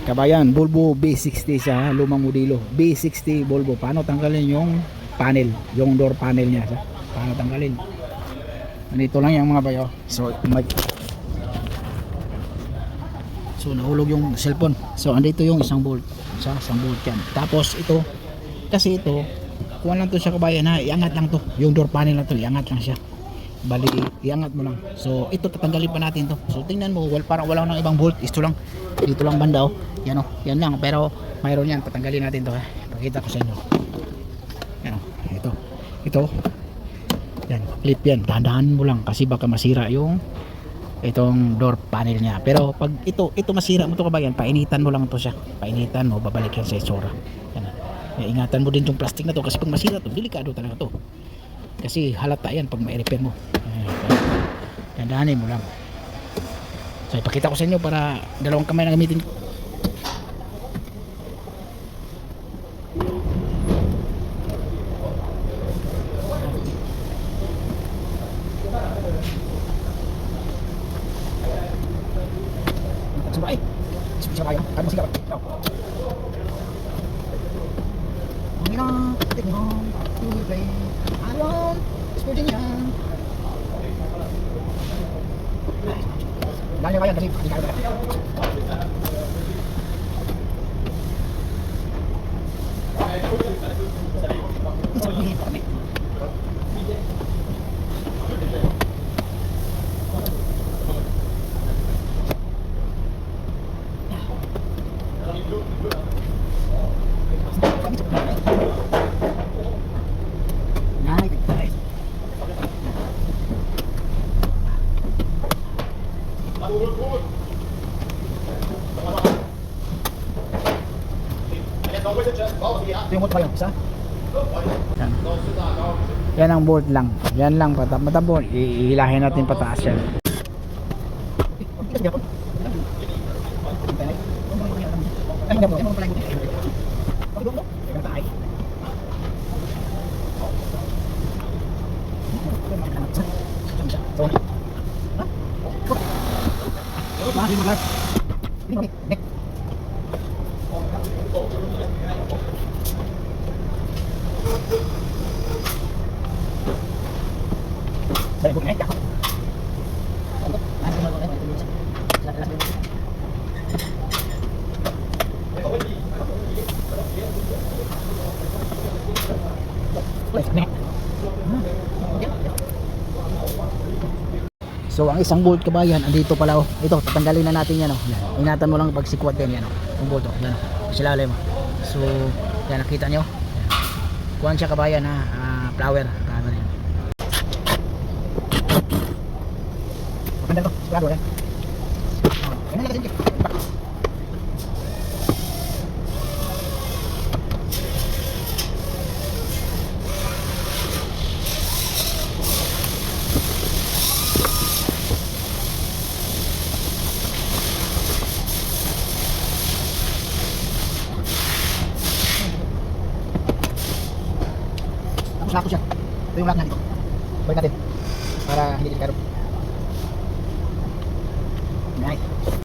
Kabayan, Volvo B60 sa lumang modelo. B60 Volvo. Paano tanggalin yung panel, yung door panel niya? Paano tanggalin? Nandito lang yung mga bayo. So nahulog yung cellphone. So andito yung isang bolt. Isang bolt yan. Tapos ito, kasi ito, kuha lang to siya kabayan ha. Iangat lang to. Yung door panel na to, iangat lang siya. Bali, iangat mo lang. So ito tatanggalin pa natin to. So tingnan mo, parang wala nang ibang bolt. Ito lang. Dito lang banda oh. Yan oh. Yan lang. Pero mayroon yan. Patanggalin natin to ha. Pakita ko sa inyo. Yan oh. Ito. Yan. Clip yan. Dahan-dahan mo lang kasi baka masira yung itong door panel niya. Pero pag ito masira mo to kabayan, painitan mo lang to siya. Painitan mo, babalik yan sa itsura. Yan. Ingatan mo din yung plastic na to kasi pag masira to, delikado talaga to. Kasi halata yan pag ma-repair mo. Dandahanin mo lang. So ipakita ko sa inyo para dalawang kamay na gamitin ko. Sabay. Sabay. Kan masih dapat. Mira, tingnan. Play. Ayon. Sporting yan. Dahil kaya kasi hindi kaya. Ito yung bolt ba yun? Isa? Yan ang bolt lang. Yan lang matabo. Ihilahin natin pataas yan. So ang isang bolt kabayan, andito pala oh. Ito, tatanggalin na natin yan oh. Yan. Ingatan mo lang pag sikwat yan oh. Yung bolt oh. Yan oh. Silalim oh. So, yan nakita nyo. Kuhan siya kabayan ha. Flower. Flower yan. Maganda to. Sigurado yan. Ganun lang kasi. Tapos lock ko siya. Ito yung lock na dito. Balik natin. Para hindi delikado.